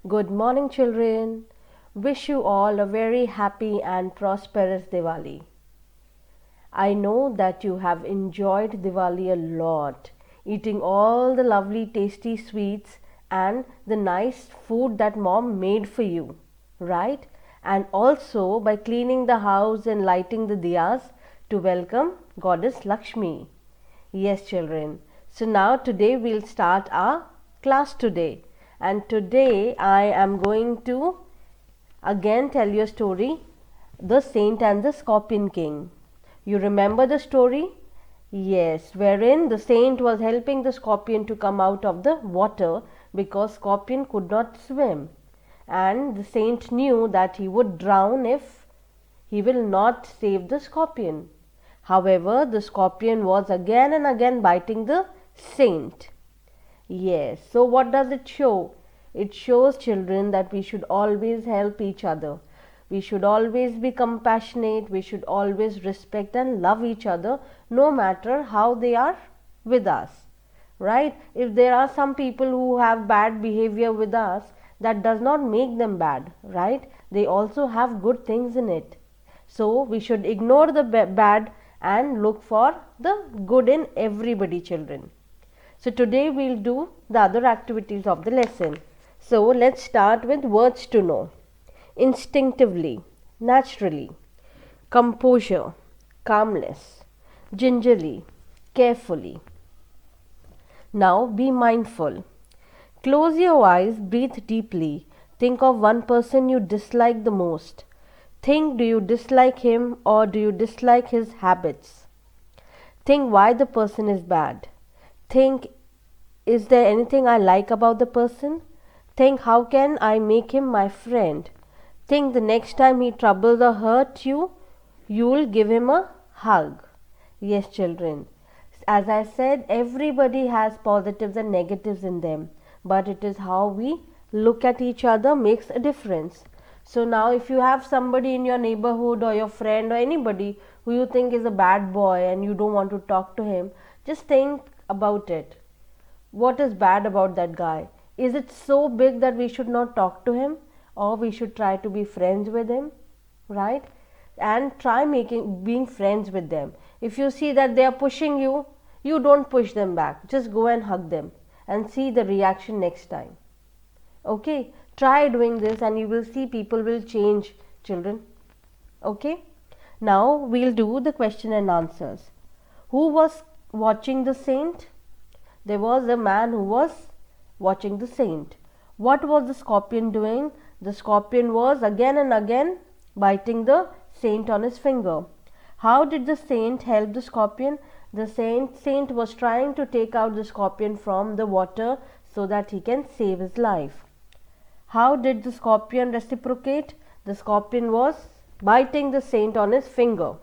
Good morning, children. Wish you all a very happy and prosperous Diwali. I know that you have enjoyed Diwali a lot, eating all the lovely tasty sweets and the nice food that mom made for you, right? And also by cleaning the house and lighting the diyas to welcome Goddess Lakshmi. Yes, children. So now today we'll start our class today. And today I am going to again tell you a story, The Saint and the Scorpion King. You remember the story? Yes, wherein the saint was helping the scorpion to come out of the water because scorpion could not swim. And the saint knew that he would drown if he will not save the scorpion. However, the scorpion was again and again biting the saint. Yes, so what does it show? It shows, children, that we should always help each other. We should always be compassionate. We should always respect and love each other no matter how they are with us. Right? If there are some people who have bad behavior with us, that does not make them bad. Right? They also have good things in it. So we should ignore the bad and look for the good in everybody, children. So today we'll do the other activities of the lesson. So let's start with words to know. Instinctively, naturally, composure, calmness, gingerly, carefully. Now be mindful. Close your eyes, breathe deeply. Think of one person you dislike the most. Think, do you dislike him or do you dislike his habits? Think why the person is bad. Think, is there anything I like about the person? Think, how can I make him my friend? Think the next time he troubles or hurts you, you'll give him a hug. Yes, children. As I said, everybody has positives and negatives in them, but it is how we look at each other makes a difference. So now if you have somebody in your neighborhood or your friend or anybody who you think is a bad boy and you don't want to talk to him, just think about it. What is bad about that guy? Is it so big that we should not talk to him, or we should try to be friends with him, right? And try being friends with them. If you see that they are pushing you, you don't push them back. Just go and hug them and see the reaction next time. Okay, try doing this and you will see people will change, children. Okay, now we'll do the question and answers. Who was watching the saint? There was a man who was watching the saint. What was the scorpion doing? The scorpion was again and again biting the saint on his finger. How did the saint help the scorpion? The saint was trying to take out the scorpion from the water so that he can save his life. How did the scorpion reciprocate? The scorpion was biting the saint on his finger.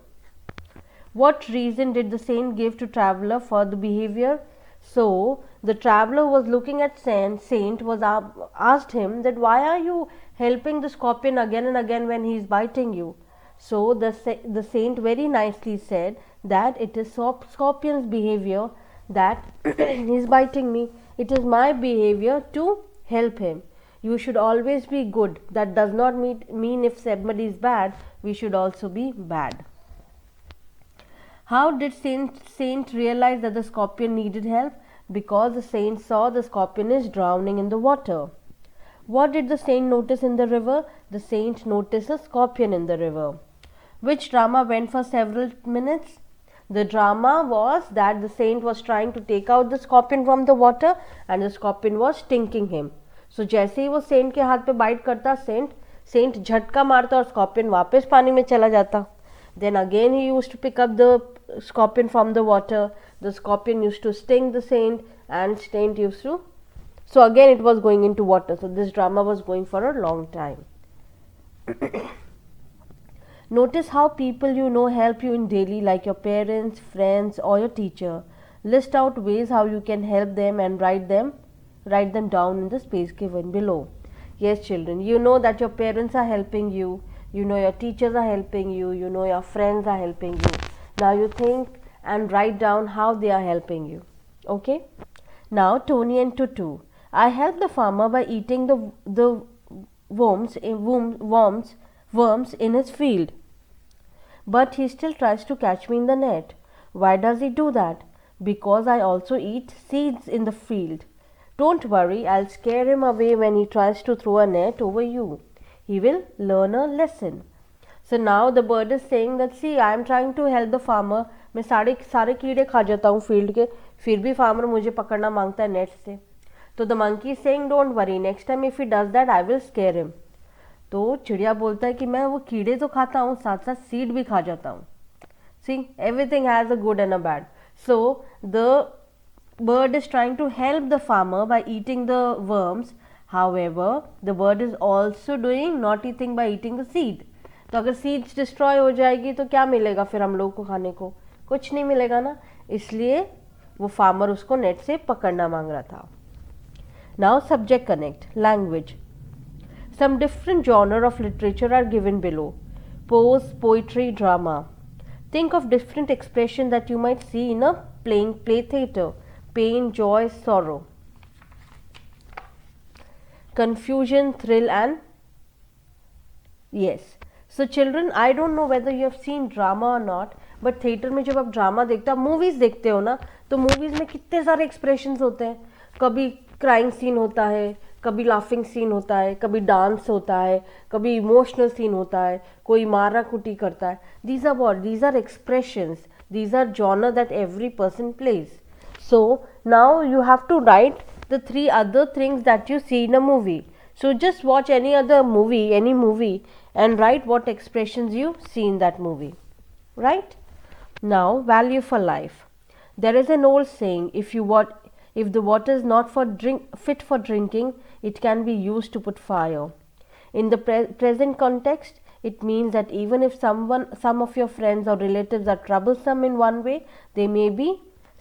What reason did the saint give to traveler for the behavior? So the traveler was looking at saint was asked him that why are you helping the scorpion again and again when he is biting you? So the saint very nicely said that it is scorpion's behavior that he is biting me. It is my behavior to help him. You should always be good. That does not mean if somebody is bad, we should also be bad. How did saint realize that the scorpion needed help? Because the saint saw the scorpion is drowning in the water. What did the saint notice in the river? The saint noticed a scorpion in the river. Which drama went for several minutes? The drama was that the saint was trying to take out the scorpion from the water and the scorpion was stinging him. So जैसे ही वो Saint के हाथ पे bite करता Saint झटका मारता और scorpion वापस पानी में चला जाता. Then again he used to pick up the scorpion from the water. The scorpion used to sting the saint and saint used to. So again it was going into water. So this drama was going for a long time. Notice how people you know help you in daily, like your parents, friends or your teacher. List out ways how you can help them and write them down in the space given below. Yes, children, you know that your parents are helping you. You know your teachers are helping you. You know your friends are helping you. Now you think and write down how they are helping you. Okay. Now Tony and Tutu. I helped the farmer by eating the worms in his field. But he still tries to catch me in the net. Why does he do that? Because I also eat seeds in the field. Don't worry, I'll scare him away when he tries to throw a net over you. He will learn a lesson. So now the bird is saying that see, I am trying to help the farmer. मैं सारे सारे कीड़े खा जाता हूँ field के, फिर भी फार्मर मुझे पकड़ना मांगता है नेट से. तो the monkey is saying don't worry, next time if he does that I will square him. तो चिड़िया बोलता है कि मैं वो कीड़े तो खाता हूँ, साथ साथ सीड भी खा जाता हूँ. See, everything has a good and a bad. So the bird is trying to help the farmer by eating the worms. However, the bird is also doing naughty thing by eating the seed. तो अगर seeds destroy हो जाएगी तो क्या मिलेगा फिर हम लोगों को खाने को? कुछ नहीं मिलेगा ना. इसलिए वो फार्मर उसको नेट से पकड़ना मांग रहा था. Now subject connect. Language. Some different genre of literature are given below. Prose, poetry, drama. Think of different expressions that you might see in a play theatre. Pain, joy, sorrow. Confusion, thrill and yes. So children, I don't know whether you have seen drama or not, but theatre में जब आप drama देखते हो, movies देखते हो ना, तो movies में कितने सारे एक्सप्रेशंस होते हैं. कभी क्राइंग सीन होता है, कभी लाफिंग सीन होता है, कभी डांस होता है, कभी इमोशनल सीन होता है, कोई मारा कुटी करता है. These are what? These are expressions. These are genre that every person plays. So now you have to write the 3 other things that you see in a movie. So just watch any movie and write what expressions you see in that movie. Right? Now, value for life. There is an old saying, if the water is not fit for drinking, it can be used to put fire. In the present context, it means that even if some of your friends or relatives are troublesome in one way, there may be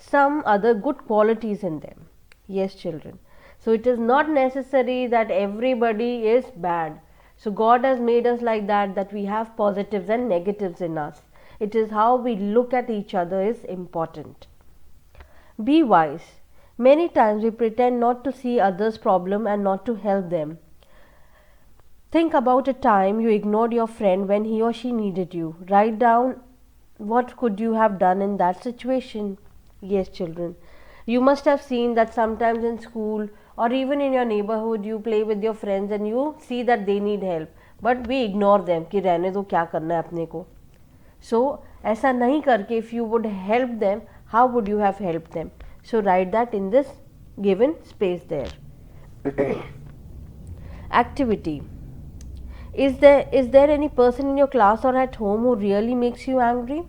some other good qualities in them. Yes, children. So it is not necessary that everybody is bad. So God has made us like that we have positives and negatives in us. It is how we look at each other is important. Be wise. Many times we pretend not to see others' problem and not to help them. Think about a time you ignored your friend when he or she needed you. Write down what could you have done in that situation. Yes, children. You must have seen that sometimes in school or even in your neighborhood you play with your friends and you see that they need help, but we ignore them कि रहने दो, क्या करना है अपने को. So ऐसा नहीं करके if you would help them, how would you have helped them? So write that in this given space there. Activity. Is there any person in your class or at home who really makes you angry?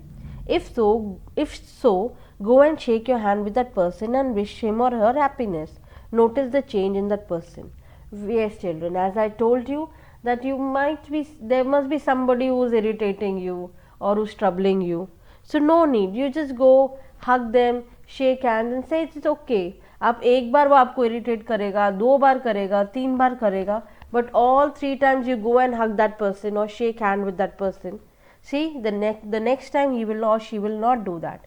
If so, go and shake your hand with that person and wish him or her happiness. Notice the change in that person. Yes, children, as I told you that there must be somebody who is irritating you or who's troubling you. So no need, you just go hug them, shake hands and say it's okay. आप एक बार वो आपको irritate करेगा, 2 बार करेगा, 3 बार करेगा, but all 3 times you go and hug that person or shake hand with that person. See, the next time he will or she will not do that.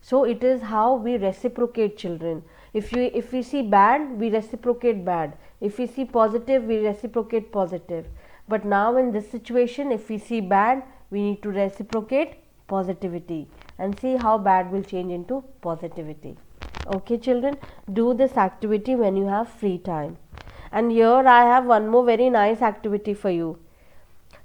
So it is how we reciprocate, children. If we see bad, we reciprocate bad. If we see positive, we reciprocate positive. But now in this situation, if we see bad, we need to reciprocate positivity and see how bad will change into positivity. Okay, children, do this activity when you have free time. And here I have one more very nice activity for you.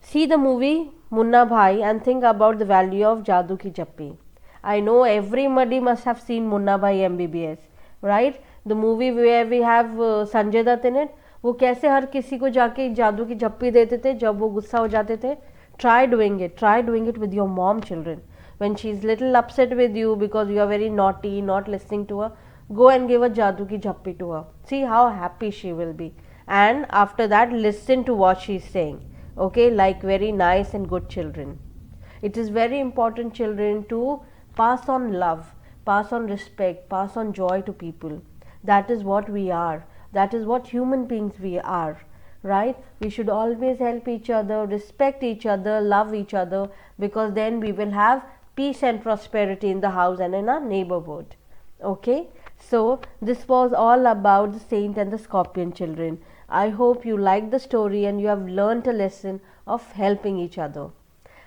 See the movie Munna Bhai and think about the value of Jadoo Ki Jappi. I know everybody must have seen Munna Bhai MBBS, right? The movie where we have Sanjay Dutt in it. वो कैसे हर किसी को जाके जादू की झप्पी देते थे जब वो गुस्सा हो जाते थे. Try doing it with your mom, children. When she is little upset with you because you are very naughty, not listening to her, go and give a jadoo ki jhappi to her. See how happy she will be. And after that, listen to what she is saying. Okay, like very nice and good children. It is very important, children, to pass on love, pass on respect, pass on joy to people. That is what we are. That is what human beings we are. Right? We should always help each other, respect each other, love each other, because then we will have peace and prosperity in the house and in our neighborhood. Okay? So, this was all about the Saint and the Scorpion, children. I hope you liked the story and you have learnt a lesson of helping each other.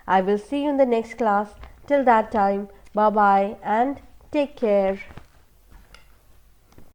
I will see you in the next class. Till that time, bye bye and take care.